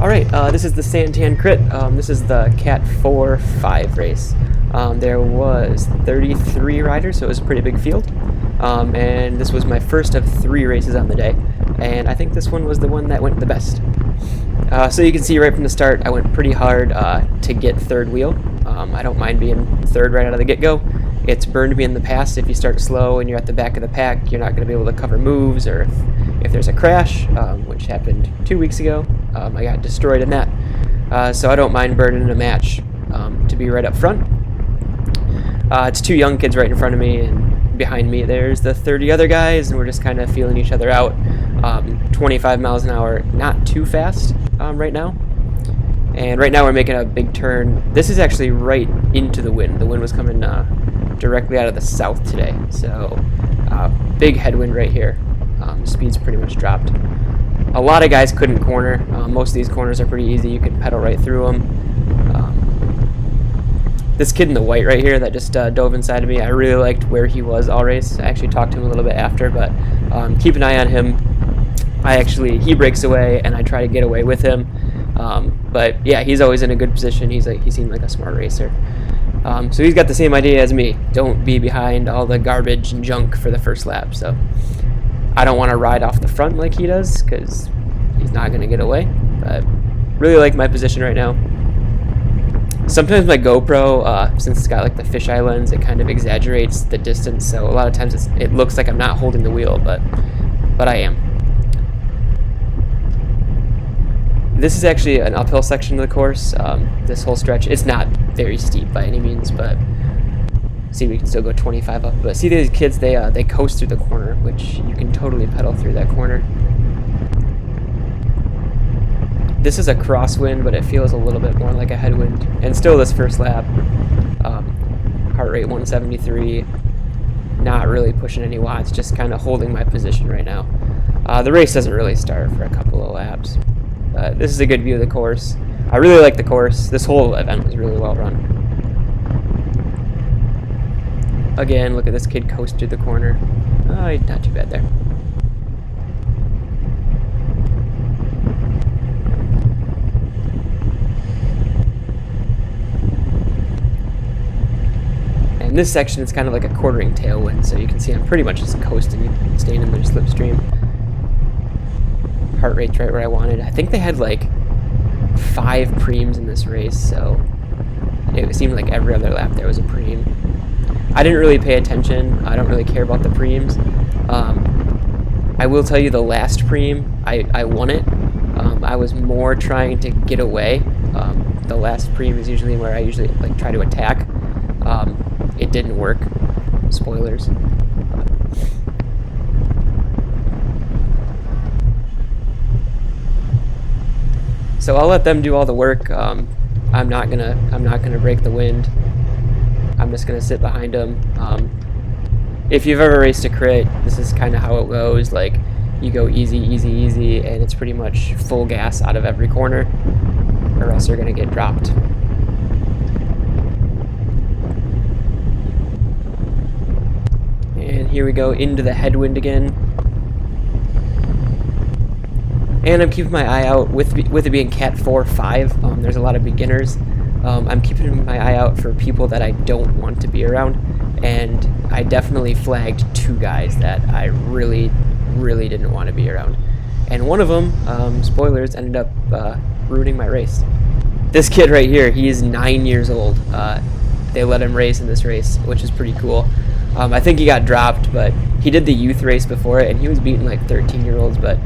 Alright, this is the Tan Crit. This is the Cat 4-5 race. There was 33 riders, so it was a pretty big field. And this was my first of 3 races on the day. And I think this one was the one that went the best. So you can see right from the start, I went pretty hard to get third wheel. I don't mind being third right out of the get-go. It's burned me in the past. If you start slow and you're at the back of the pack, you're not going to be able to cover moves, or if there's a crash, which happened 2 weeks ago, I got destroyed in that. So I don't mind burning in a match to be right up front. It's 2 young kids right in front of me, and behind me there's the 30 other guys, and we're just kind of feeling each other out. 25 miles an hour, not too fast right now. And right now we're making a big turn. This is actually right into the wind. The wind was coming directly out of the south today, so big headwind right here. Speed's pretty much dropped. A lot of guys couldn't corner. Most of these corners are pretty easy. You can pedal right through them. This kid in the white right here that just dove inside of me, I really liked where he was all race. I actually talked to him a little bit after, but keep an eye on him. He breaks away and I try to get away with him. But yeah, he's always in a good position. He seemed like a smart racer. So he's got the same idea as me. Don't be behind all the garbage and junk for the first lap. So I don't want to ride off the front like he does, because he's not going to get away. But really like my position right now. Sometimes my GoPro, since it's got like the fisheye lens, it kind of exaggerates the distance. So a lot of times it looks like I'm not holding the wheel, but I am. This is actually an uphill section of the course. This whole stretch, it's not very steep by any means, but see, we can still go 25 up. But see these kids, they coast through the corner, which you can totally pedal through that corner. This is a crosswind, but it feels a little bit more like a headwind. And still this first lap, heart rate 173, not really pushing any watts, just kind of holding my position right now. The race doesn't really start for a couple of laps. This is a good view of the course. I really like the course. This whole event was really well run. Again, look at this kid coast through the corner. Oh, not too bad there. And this section is kind of like a quartering tailwind, so you can see I'm pretty much just coasting, staying in their slipstream. Heart rate's right where I wanted. I think they had like 5 preems in this race, so it seemed like every other lap there was a preem. I didn't really pay attention. I don't really care about the preems. I will tell you, the last preem, I won it. I was more trying to get away. The last preem is usually where I usually like try to attack. It didn't work. Spoilers. So I'll let them do all the work. I'm not gonna break the wind. I'm just gonna sit behind them. If you've ever raced a crit, this is kind of how it goes. Like, you go easy, easy, easy, and it's pretty much full gas out of every corner, or else you're gonna get dropped. And here we go into the headwind again. And I'm keeping my eye out, with it being Cat 4-5, there's a lot of beginners. I'm keeping my eye out for people that I don't want to be around, and I definitely flagged 2 guys that I really, really didn't want to be around. And one of them, spoilers, ended up ruining my race. This kid right here, he is 9 years old. They let him race in this race, which is pretty cool. I think he got dropped, but he did the youth race before it, and he was beating like 13-year-olds, but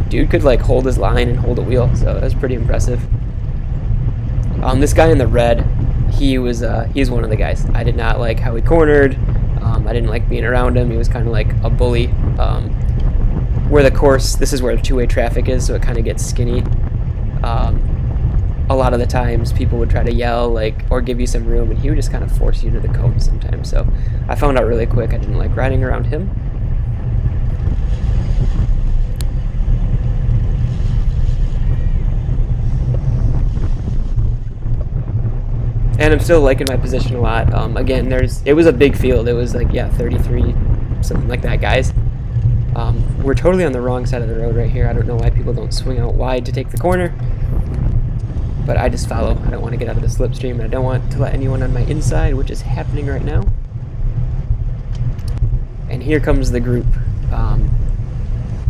dude could like hold his line and hold a wheel, so that was pretty impressive. This guy in the red, he's one of the guys. I did not like how he cornered. I didn't like being around him. He was kind of like a bully. Where the course, this is where the 2-way traffic is, so it kind of gets skinny. A lot of the times people would try to yell or give you some room, and he would just kind of force you into the cone sometimes. So I found out really quick I didn't like riding around him. And I'm still liking my position a lot. Again, it was a big field. It was like, yeah, 33, something like that, guys. We're totally on the wrong side of the road right here. I don't know why people don't swing out wide to take the corner, but I just follow. I don't want to get out of the slipstream, and I don't want to let anyone on my inside, which is happening right now. And here comes the group.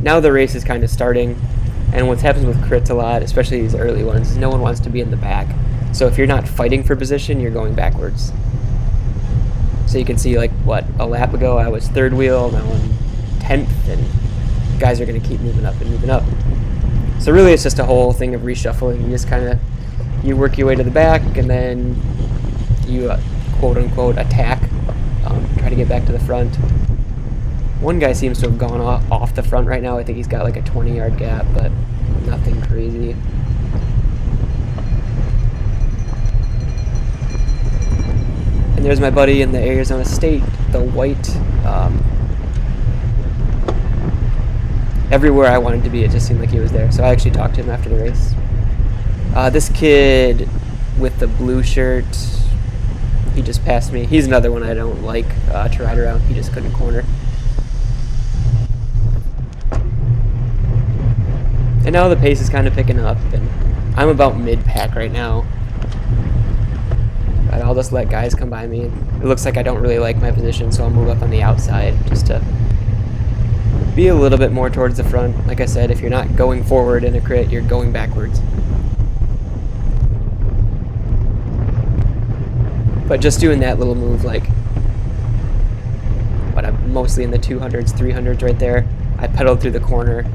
Now the race is kind of starting, and what happens with crits a lot, especially these early ones, is no one wants to be in the back. So if you're not fighting for position, you're going backwards. So you can see, like, what, a lap ago I was third wheel, now I'm 10th, and guys are going to keep moving up and moving up. So really it's just a whole thing of reshuffling. You just kind of, you work your way to the back, and then you quote-unquote attack, try to get back to the front. One guy seems to have gone off the front right now. I think he's got like a 20-yard gap, but nothing crazy. And there's my buddy in the Arizona State, the white. Everywhere I wanted to be, it just seemed like he was there. So I actually talked to him after the race. This kid with the blue shirt, he just passed me. He's another one I don't like to ride around. He just couldn't corner. And now the pace is kind of picking up, and I'm about mid-pack right now. But I'll just let guys come by me. It looks like I don't really like my position, so I'll move up on the outside just to be a little bit more towards the front. Like I said, if you're not going forward in a crit, you're going backwards. But just doing that little move, like, what, I'm mostly in the 200s, 300s right there. I pedaled through the corner,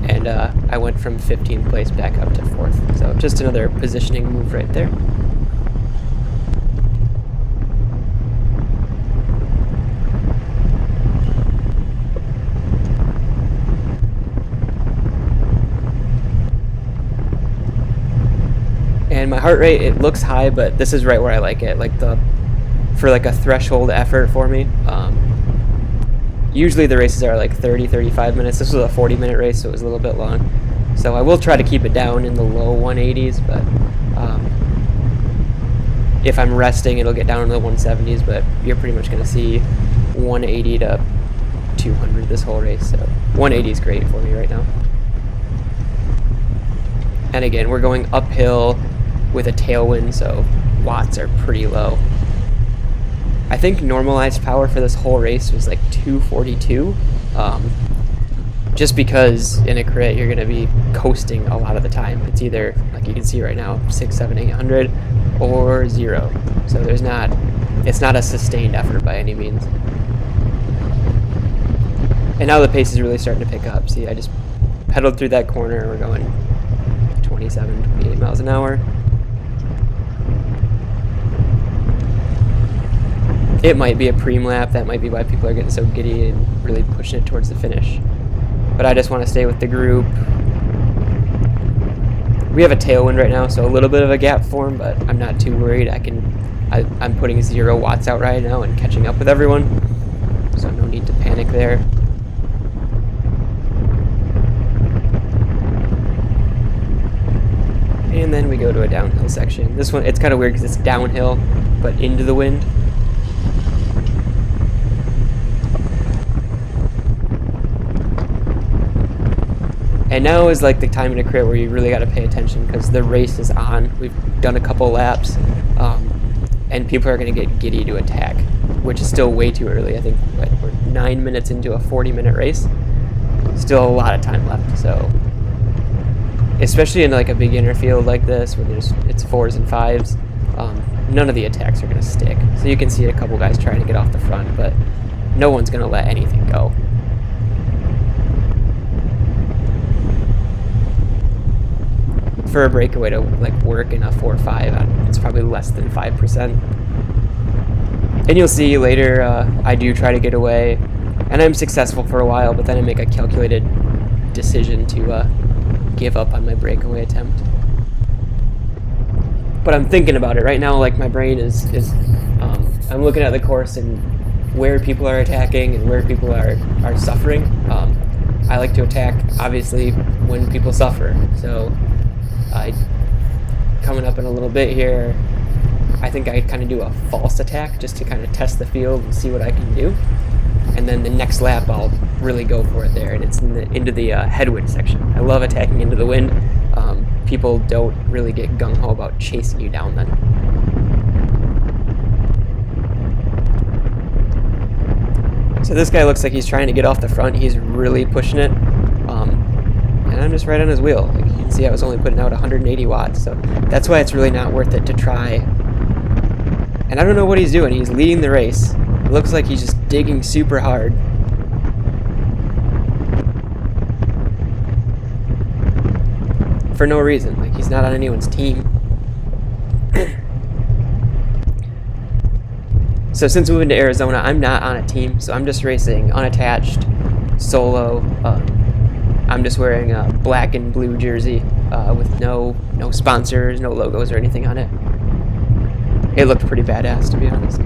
and I went from 15th place back up to 4th. So just another positioning move right there. And my heart rate, it looks high, but this is right where I like it. Like for like a threshold effort for me. Usually the races are like 30, 35 minutes. This was a 40-minute race, so it was a little bit long. So I will try to keep it down in the low 180s, but if I'm resting, it'll get down in the 170s, but you're pretty much going to see 180 to 200 this whole race. So 180 is great for me right now. And again, we're going uphill with a tailwind, so watts are pretty low. I think normalized power for this whole race was like 242, just because in a crit you're going to be coasting a lot of the time. It's either, like you can see right now, 6, 7, 800 or 0. So it's not a sustained effort by any means. And now the pace is really starting to pick up. See, I just pedaled through that corner. We're going 27, 28 miles an hour. It might be a preem lap. That might be why people are getting so giddy and really pushing it towards the finish. But I just want to stay with the group. We have a tailwind right now, so a little bit of a gap form, but I'm not too worried. I'm putting 0 watts out right now and catching up with everyone, so no need to panic there. And then we go to a downhill section. This one, it's kind of weird because it's downhill, but into the wind. And now is like the time in a crit where you really got to pay attention because the race is on. We've done a couple laps, and people are going to get giddy to attack, which is still way too early. I think we're 9 minutes into a 40-minute race. Still a lot of time left, so especially in like a beginner field like this where it's 4s and 5s, none of the attacks are going to stick. So you can see a couple guys trying to get off the front, but no one's going to let anything go. For a breakaway to like work in a 4-5, it's probably less than 5%. And you'll see later, I do try to get away, and I'm successful for a while, but then I make a calculated decision to give up on my breakaway attempt. But I'm thinking about it right now. Like my brain is I'm looking at the course and where people are attacking and where people are suffering. I like to attack obviously when people suffer. So coming up in a little bit here, I think I kind of do a false attack just to kind of test the field and see what I can do. and then the next lap I'll really go for it there, and it's into the headwind section. I love attacking into the wind. People don't really get gung-ho about chasing you down then. So this guy looks like he's trying to get off the front. He's really pushing it, and I'm just right on his wheel. Like you can see, I was only putting out 180 watts, so that's why it's really not worth it to try. And I don't know what he's doing. He's leading the race. It looks like he's just digging super hard. For no reason. Like, he's not on anyone's team. So since moving to Arizona, I'm not on a team, so I'm just racing unattached, solo. I'm just wearing a black and blue jersey with no sponsors, no logos or anything on it. It looked pretty badass, to be honest.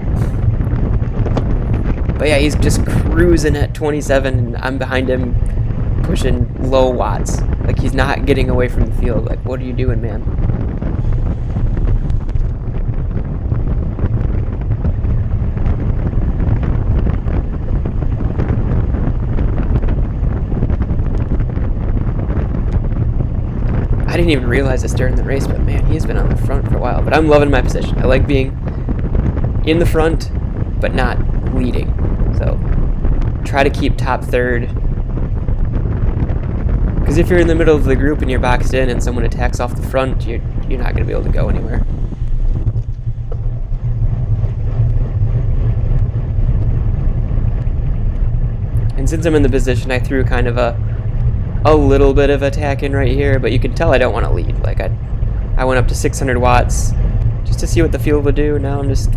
But yeah, he's just cruising at 27, and I'm behind him pushing low watts. Like, he's not getting away from the field. Like, what are you doing, man? I didn't even realize this during the race, but man, he's been on the front for a while. But I'm loving my position. I like being in the front, but not leading. So try to keep top third. Because if you're in the middle of the group and you're boxed in and someone attacks off the front, you're not going to be able to go anywhere. And since I'm in the position, I threw kind of a little bit of attack in right here, but you can tell I don't want to lead. Like, I went up to 600 watts just to see what the field would do. Now I'm just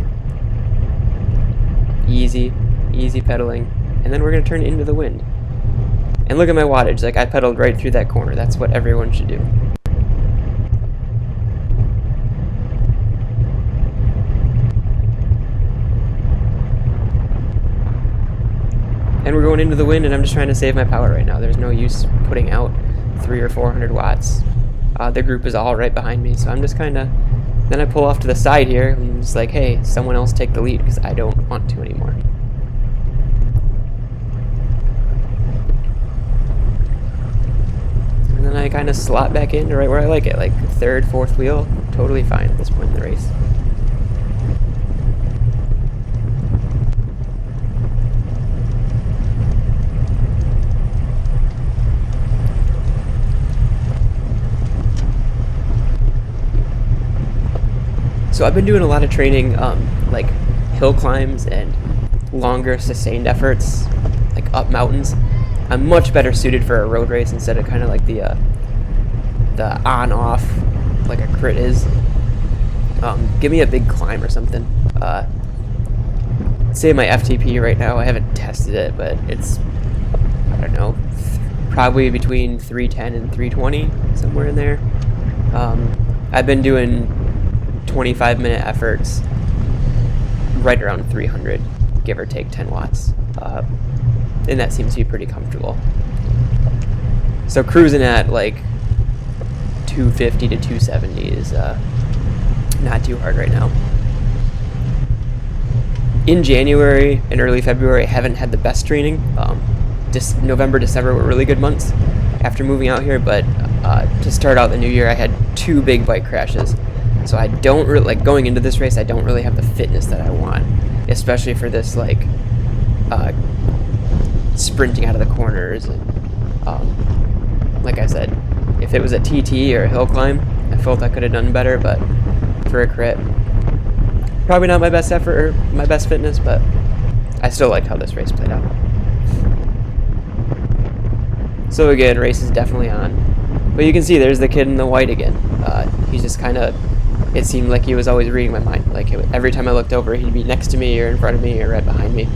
easy pedaling, and then we're going to turn into the wind. And look at my wattage. Like, I pedaled right through that corner. That's what everyone should do. And we're going into the wind, and I'm just trying to save my power right now. There's no use putting out 300 or 400 watts. The group is all right behind me, so I'm just kind of... Then I pull off to the side here, and I'm just like, hey, someone else take the lead, because I don't want to anymore. And then I kind of slot back into right where I like it, like third, fourth wheel, totally fine at this point in the race. So I've been doing a lot of training, like hill climbs and longer sustained efforts, like up mountains. I'm much better suited for a road race instead of kind of like the on-off, like a crit is. Give me a big climb or something. Say my FTP right now, I haven't tested it, but it's, I don't know, probably between 310 and 320, somewhere in there. I've been doing 25-minute efforts right around 300, give or take 10 watts. And that seems to be pretty comfortable. So cruising at like 250 to 270 is not too hard right now. In January and early February, I haven't had the best training. November, December were really good months after moving out here, but to start out the new year, I had 2 big bike crashes. So I don't really, like, going into this race, I don't really have the fitness that I want, especially for this, like, sprinting out of the corners. And like I said, if it was a TT or a hill climb, I felt I could have done better, but for a crit, probably not my best effort or my best fitness, but I still liked how this race played out. So again, race is definitely on. But you can see there's the kid in the white again. He's just kind of, it seemed like he was always reading my mind. Like, every time I looked over, he'd be next to me or in front of me or right behind me.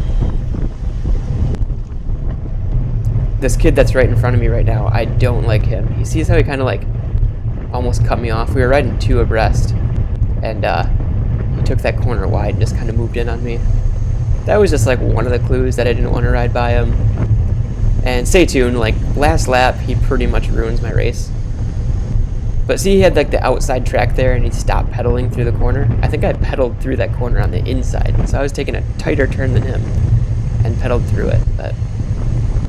This kid that's right in front of me right now, I don't like him. He sees how he kind of like almost cut me off. We were riding 2 abreast, and he took that corner wide and just kind of moved in on me. That was just like one of the clues that I didn't want to ride by him. And stay tuned, like last lap, he pretty much ruins my race. But see, he had like the outside track there, and he stopped pedaling through the corner. I think I pedaled through that corner on the inside, so I was taking a tighter turn than him. and pedaled through it, but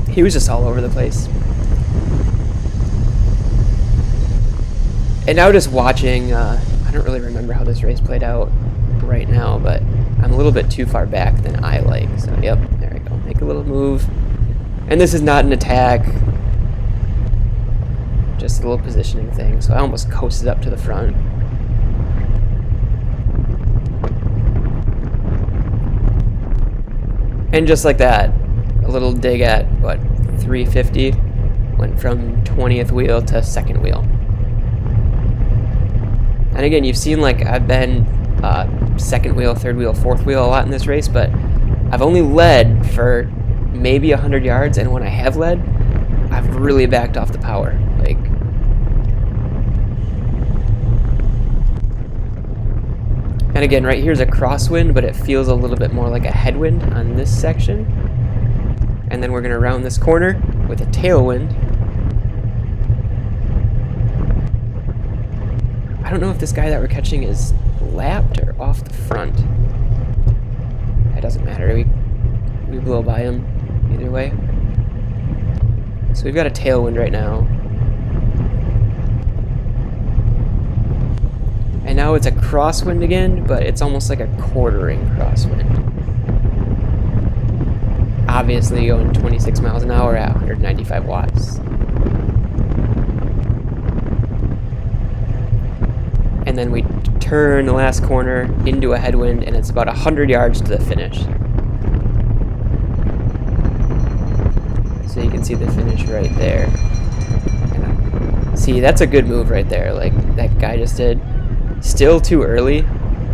he was just all over the place. And now just watching, I don't really remember how this race played out right now, but I'm a little bit too far back than I like. So yep, there we go. Make a little move. And this is not an attack, just a little positioning thing. So I almost coasted up to the front. And just like that, a little dig at, what, 350? Went from 20th wheel to second wheel. And again, you've seen, like, I've been second wheel, third wheel, fourth wheel a lot in this race, but I've only led for maybe 100 yards, and when I have led, I've really backed off the power. Like, and again, right here's a crosswind, but it feels a little bit more like a headwind on this section. And then we're going to round this corner with a tailwind. I don't know if this guy that we're catching is lapped or off the front. It doesn't matter. We blow by him either way. So we've got a tailwind right now. And now it's a crosswind again, but it's almost like a quartering crosswind. Obviously going 26 miles an hour at 195 watts. And then we turn the last corner into a headwind, and it's about 100 yards to the finish. So you can see the finish right there. And see, that's a good move right there, like that guy just did. Still too early,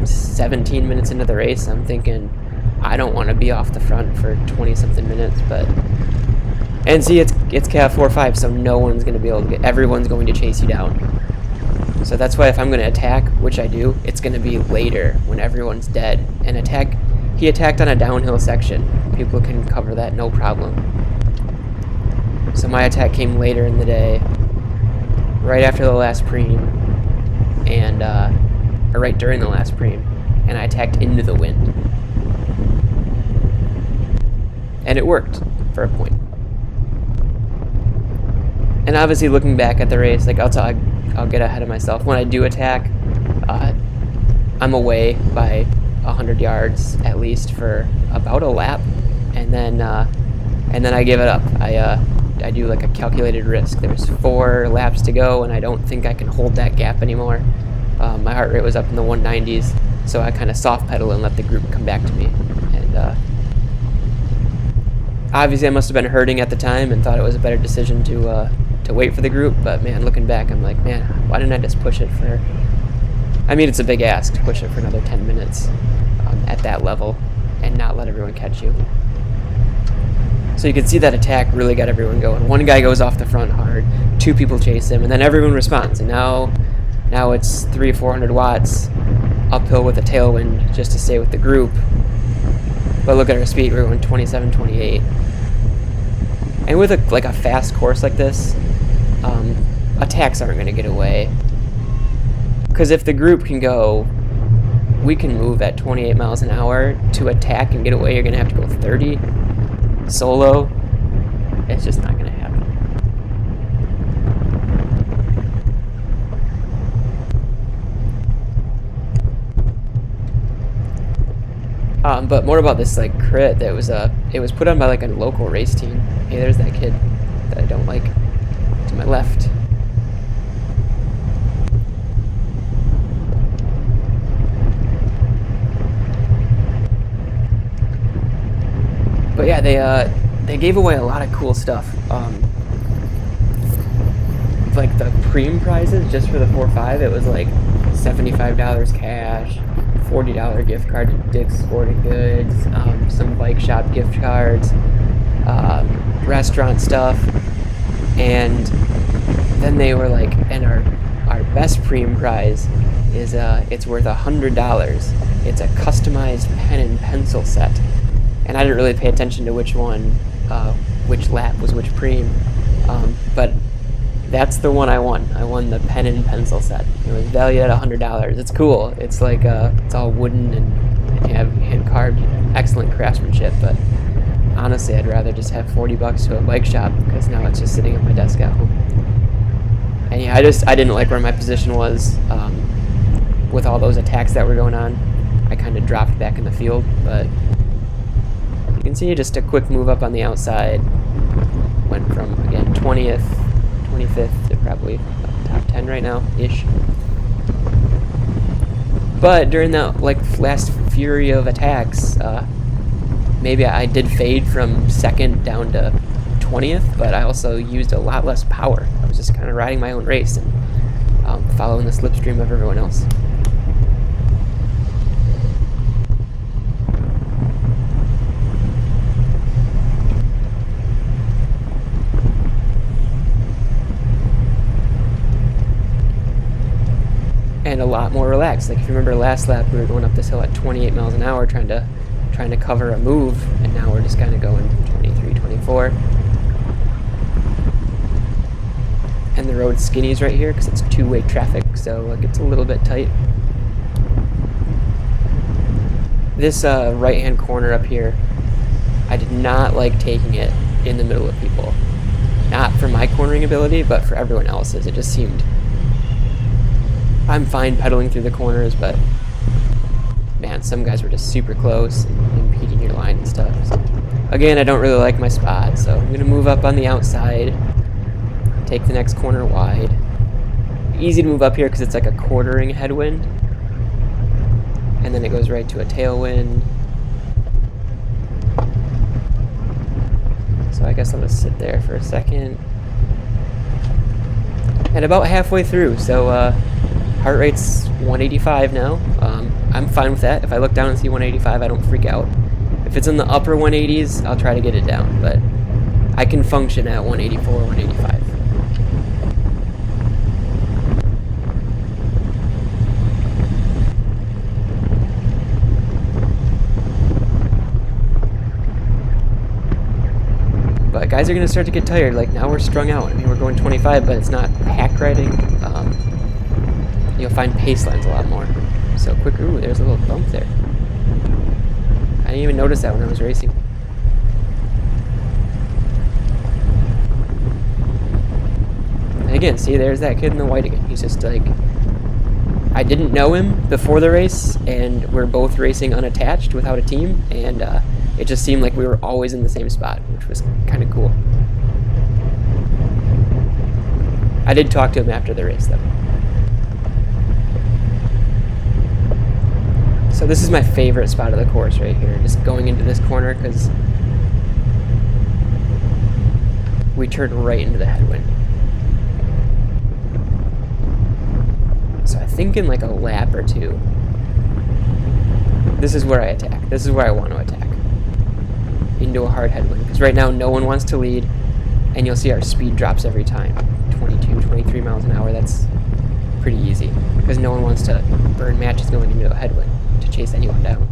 17 minutes into the race. I'm thinking, I don't want to be off the front for 20-something minutes, but... And see, it's Cat 4-5, so no one's going to be able to everyone's going to chase you down. So that's why if I'm going to attack, which I do, it's going to be later when everyone's dead. And he attacked on a downhill section. People can cover that, no problem. So my attack came later in the day, right after the last preem, and or right during the last preem, and I attacked into the wind. And it worked for a point. And obviously looking back at the race, like I'll get ahead of myself. When I do attack, I'm away by 100 yards at least for about a lap, and then I give it up. I do like a calculated risk. There's 4 laps to go, and I don't think I can hold that gap anymore. My heart rate was up in the 190s, so I kind of soft pedal and let the group come back to me. And obviously I must have been hurting at the time and thought it was a better decision to wait for the group, but man, looking back, I'm like, man, why didn't I just push it for... I mean, it's a big ask to push it for another 10 minutes at that level and not let everyone catch you. So you can see that attack really got everyone going. One guy goes off the front hard, 2 people chase him, and then everyone responds. And now it's 300-400 watts uphill with a tailwind just to stay with the group. But look at our speed, we're going 27, 28. And with a fast course like this, attacks aren't going to get away. Because if the group can go, we can move at 28 miles an hour to attack and get away, you're going to have to go 30 solo. It's just not going to happen. But more about this like crit that was it was put on by like a local race team. Hey, there's that kid that I don't like to my left. But yeah, they gave away a lot of cool stuff. Like the preem prizes just for the 4-5, it was like $75 cash, $40 gift card to Dick's Sporting Goods, some bike shop gift cards, restaurant stuff, and then they were like, and our best preem prize is it's worth $100. It's a customized pen and pencil set, and I didn't really pay attention to which one, which lap was which preem, but that's the one I won. I won the pen and pencil set. It was valued at $100. It's cool. It's like it's all wooden and you have hand carved, excellent craftsmanship. But honestly, I'd rather just have 40 bucks to a bike shop, because now it's just sitting at my desk at home. And yeah, I didn't like where my position was with all those attacks that were going on. I kind of dropped back in the field, but you can see just a quick move up on the outside. Went from, again, 20th, 25th to probably top 10 right now, ish. But during that last fury of attacks, maybe I did fade from 2nd down to 20th, but I also used a lot less power. I was just kind of riding my own race and following the slipstream of everyone else. And a lot more relaxed. Like if you remember last lap, we were going up this hill at 28 miles an hour trying to cover a move, and now we're just kind of going 23, 24. And the road skinnies right here because it's two-way traffic, so it gets a little bit tight. This right-hand corner up here, I did not like taking it in the middle of people. Not for my cornering ability, but for everyone else's. It just seemed... I'm fine pedaling through the corners, but man, some guys were just super close and impeding your line and stuff. So, again, I don't really like my spot, so I'm going to move up on the outside, take the next corner wide. Easy to move up here because it's like a quartering headwind, and then it goes right to a tailwind. So I guess I'll just sit there for a second. And about halfway through, so heart rate's 185 now. I'm fine with that. If I look down and see 185, I don't freak out. If it's in the upper 180s, I'll try to get it down, but I can function at 184, 185. But guys are going to start to get tired. Like now we're strung out. I mean, we're going 25, but it's not pack riding. You'll find pace lines a lot more. So quick, ooh, there's a little bump there. I didn't even notice that when I was racing. And again, see, there's that kid in the white again. He's just like, I didn't know him before the race, and we're both racing unattached without a team, and it just seemed like we were always in the same spot, which was kind of cool. I did talk to him after the race, though. So this is my favorite spot of the course right here, just going into this corner, because we turned right into the headwind. So I think in like a lap or two, this is where I attack. This is where I want to attack. Into a hard headwind, because right now no one wants to lead, and you'll see our speed drops every time. 22, 23 miles an hour, that's pretty easy, because no one wants to burn matches going into a headwind to chase anyone down.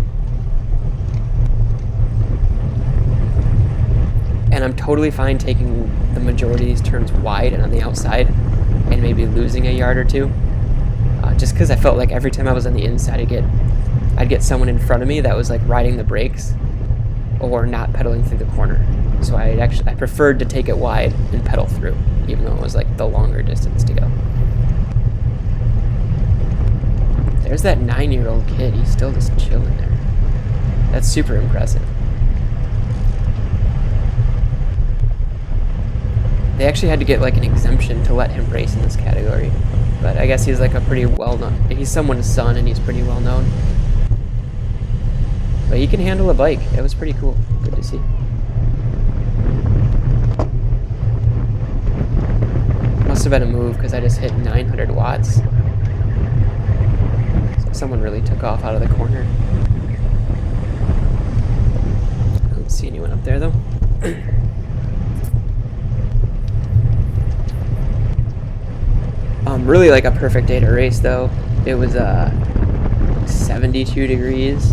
And I'm totally fine taking the majority of these turns wide and on the outside and maybe losing a yard or two, just because I felt like every time I was on the inside I'd get someone in front of me that was like riding the brakes or not pedaling through the corner. So I preferred to take it wide and pedal through, even though it was like the longer distance to go. There's that 9-year-old kid. He's still just chilling there. That's super impressive. They actually had to get like an exemption to let him race in this category. But I guess he's like a pretty well-known... He's someone's son and he's pretty well-known. But he can handle a bike. It was pretty cool. Good to see. Must have been a move because I just hit 900 watts. So someone really took off out of the corner. I don't see anyone up there though. Really like a perfect day to race though. It was 72 degrees.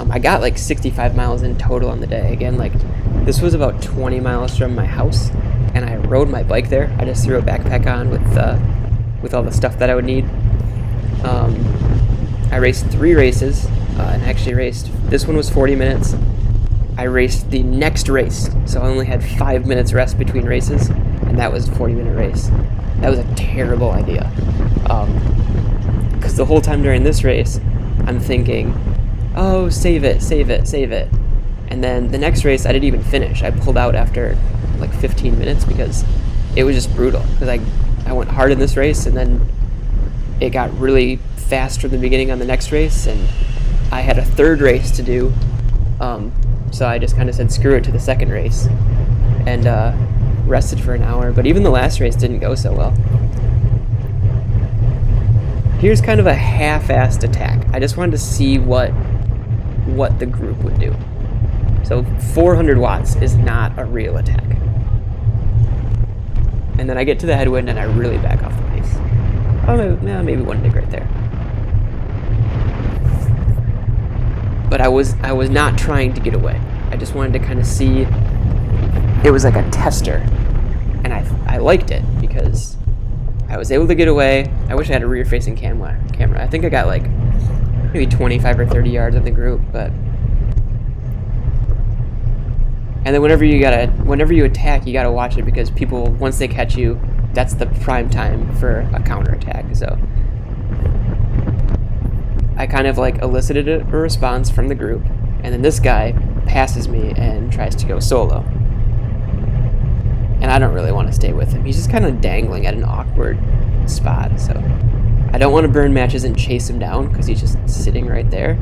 I got like 65 miles in total on the day. Again, like this was about 20 miles from my house, and I rode my bike there. I just threw a backpack on with all the stuff that I would need. I raced 3 races, and actually raced. This one was 40 minutes. I raced the next race, so I only had 5 minutes rest between races, and that was a 40-minute race. That was a terrible idea. Because the whole time during this race, I'm thinking, oh, save it, save it, save it. And then the next race, I didn't even finish. I pulled out after like 15 minutes because it was just brutal. Because I went hard in this race, and then it got really fast from the beginning on the next race, and I had a third race to do. So I just kind of said screw it to the second race and rested for an hour. But even the last race didn't go so well. Here's kind of a half-assed attack. I just wanted to see what the group would do. So 400 watts is not a real attack. And then I get to the headwind and I really back off the pace. Oh, maybe one dig right there. But I was not trying to get away. I just wanted to kind of see. It was like a tester, and I liked it because I was able to get away. I wish I had a rear-facing camera. I think I got like maybe 25 or 30 yards on the group, but. And then whenever you attack, you gotta watch it because people, once they catch you, that's the prime time for a counterattack. So I kind of like elicited a response from the group, and then this guy passes me and tries to go solo. And I don't really want to stay with him. He's just kind of dangling at an awkward spot, so I don't want to burn matches and chase him down because he's just sitting right there.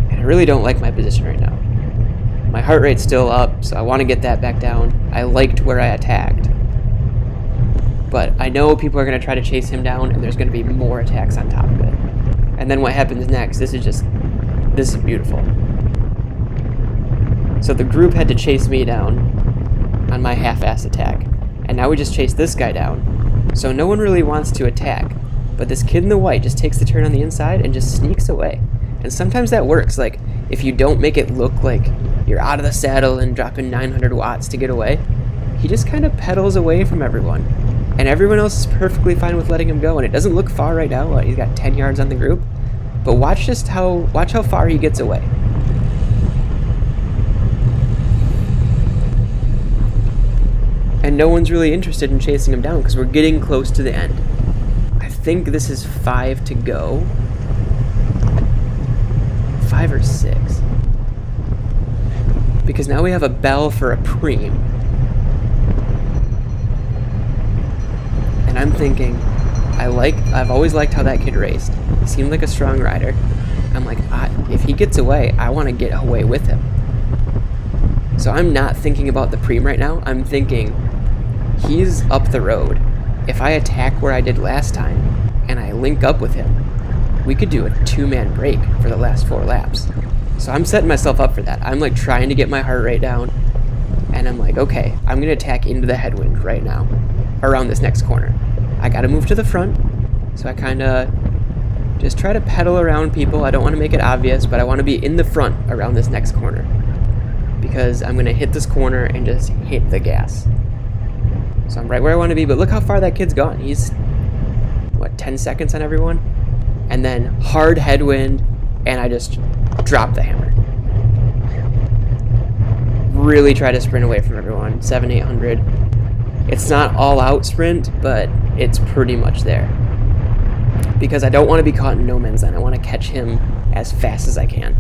And I really don't like my position right now. My heart rate's still up, so I want to get that back down. I liked where I attacked. But I know people are going to try to chase him down, and there's going to be more attacks on top of it. And then what happens next, this is beautiful. So the group had to chase me down on my half-ass attack, and now we just chase this guy down. So no one really wants to attack, but this kid in the white just takes the turn on the inside and just sneaks away. And sometimes that works, like if you don't make it look like you're out of the saddle and dropping 900 watts to get away, he just kind of pedals away from everyone. And everyone else is perfectly fine with letting him go, and it doesn't look far right now. He's got 10 yards on the group, but watch how far he gets away. And no one's really interested in chasing him down because we're getting close to the end. I think this is 5 to go. 5 or 6. Because now we have a bell for a preem. And I'm thinking, I've always liked how that kid raced. He seemed like a strong rider. I'm like, if he gets away, I want to get away with him. So I'm not thinking about the preem right now. I'm thinking, he's up the road. If I attack where I did last time, and I link up with him, we could do a 2-man break for the last 4 laps. So I'm setting myself up for that. I'm like trying to get my heart rate down, and I'm like, okay, I'm going to attack into the headwind right now, around this next corner. I got to move to the front, so I kind of just try to pedal around people. I don't want to make it obvious, but I want to be in the front around this next corner because I'm going to hit this corner and just hit the gas. So I'm right where I want to be, but look how far that kid's gone. He's, 10 seconds on everyone? And then hard headwind, and I just drop the hammer. Really try to sprint away from everyone, 700-800. It's not all out sprint, but it's pretty much there. Because I don't want to be caught in no man's land. I want to catch him as fast as I can.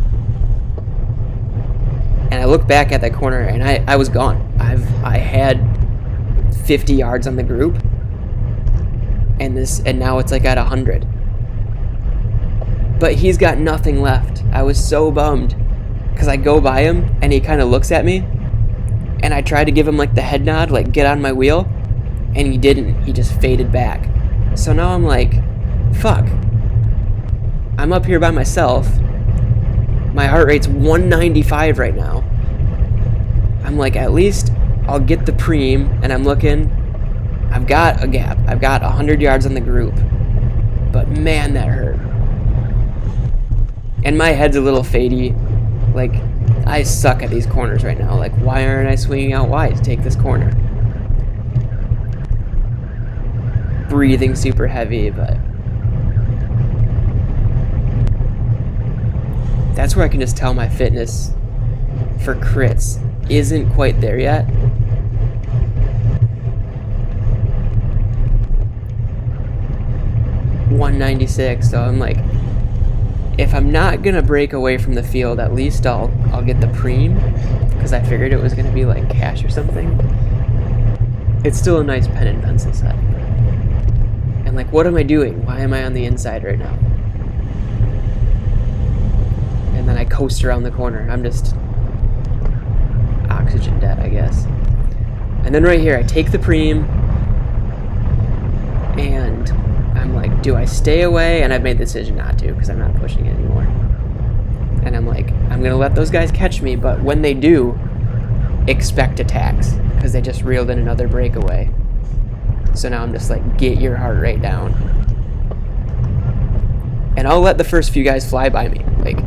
And I look back at that corner, and I was gone. I had 50 yards on the group, and now it's like at 100. But he's got nothing left. I was so bummed because I go by him and he kind of looks at me, and I tried to give him like the head nod, like get on my wheel, and he didn't. He just faded back. So now I'm like, fuck. I'm up here by myself. My heart rate's 195 right now. I'm like, at least I'll get the preem, and I'm looking. I've got a gap. I've got 100 yards on the group. But man, that hurt. And my head's a little fadey. Like, I suck at these corners right now. Like, why aren't I swinging out wide to take this corner? Breathing super heavy, but That's where I can just tell my fitness for crits isn't quite there yet. .196, so I'm like, if I'm not gonna break away from the field, at least I'll get the preem, because I figured it was gonna be like cash or something. It's still a nice pen and pencil set. And like, what am I doing? Why am I on the inside right now? And then I coast around the corner. I'm just oxygen debt, I guess. And then right here, I take the preem, and I'm like, do I stay away? And I've made the decision not to, because I'm not pushing it anymore. And I'm like, I'm gonna let those guys catch me, but when they do, expect attacks, because they just reeled in another breakaway. So now I'm just like, get your heart rate down. And I'll let the first few guys fly by me. Like,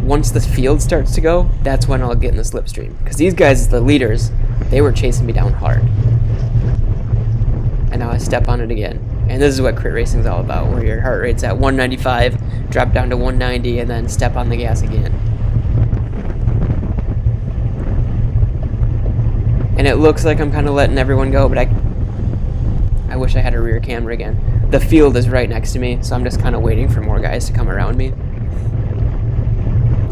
once the field starts to go, that's when I'll get in the slipstream. Because these guys, the leaders, they were chasing me down hard. And now I step on it again. And this is what crit racing is all about, where your heart rate's at 195, drop down to 190, and then step on the gas again. And it looks like I'm kind of letting everyone go, but I wish I had a rear camera again. The field is right next to me, so I'm just kind of waiting for more guys to come around me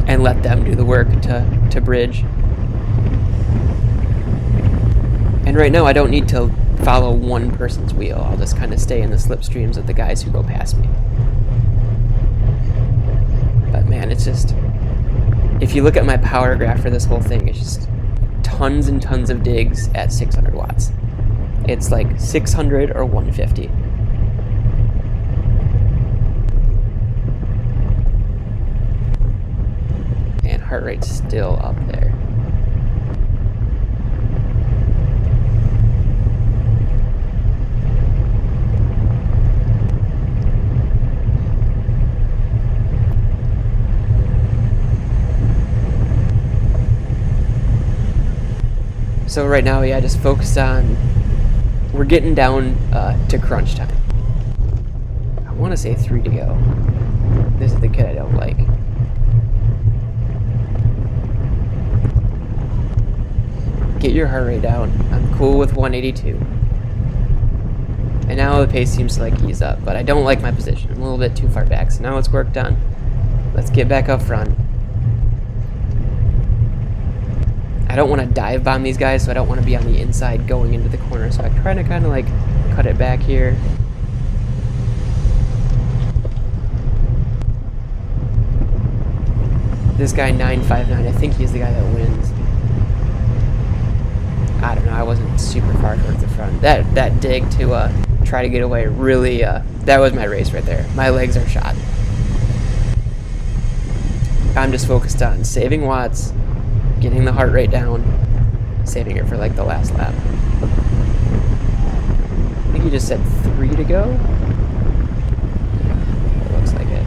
and let them do the work to bridge. And right now I don't need to follow one person's wheel. I'll just kind of stay in the slipstreams of the guys who go past me. But man, it's just, if you look at my power graph for this whole thing, it's just tons and tons of digs at 600 watts. It's like 600 or 150. And heart rate's still up there. So right now, yeah, just focused on, we're getting down to crunch time. I want to say 3 to go. This is the kid I don't like. Get your heart rate down. I'm cool with 182. And now the pace seems to like ease up, but I don't like my position. I'm a little bit too far back, so now it's work done. Let's get back up front. I don't want to dive bomb these guys, so I don't want to be on the inside going into the corner, so I try to kind of like cut it back here. This guy 959, I think he's the guy that wins. I don't know, I wasn't super far towards the front. That dig to try to get away really, that was my race right there. My legs are shot. I'm just focused on saving watts, getting the heart rate down, saving it for like the last lap. I think you just said 3 to go? It looks like it.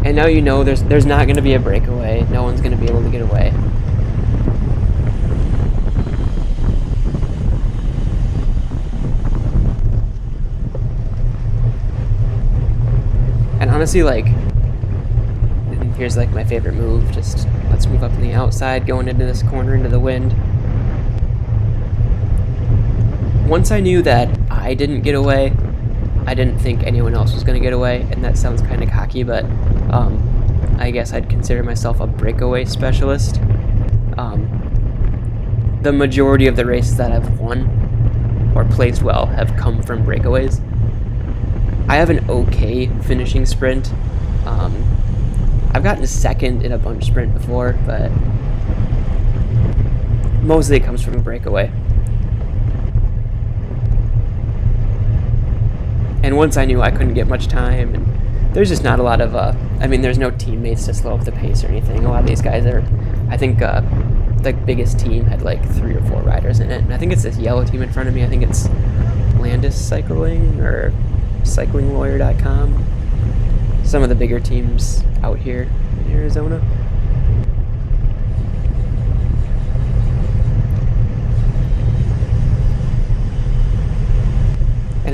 And now you know there's not going to be a breakaway. No one's going to be able to get away. And honestly, like, here's like my favorite move. Just let's move up on the outside, going into this corner, into the wind. Once I knew that I didn't get away, I didn't think anyone else was going to get away, and that sounds kind of cocky, but I guess I'd consider myself a breakaway specialist. The majority of the races that I've won or placed well have come from breakaways. I have an okay finishing sprint. I've gotten second in a bunch sprint before, but mostly it comes from a breakaway. And once I knew I couldn't get much time, and there's just not a lot of, I mean, there's no teammates to slow up the pace or anything. A lot of these guys are, I think, the biggest team had like 3 or 4 riders in it. And I think it's this yellow team in front of me. I think it's Landis Cycling or cyclinglawyer.com. Some of the bigger teams out here in Arizona. And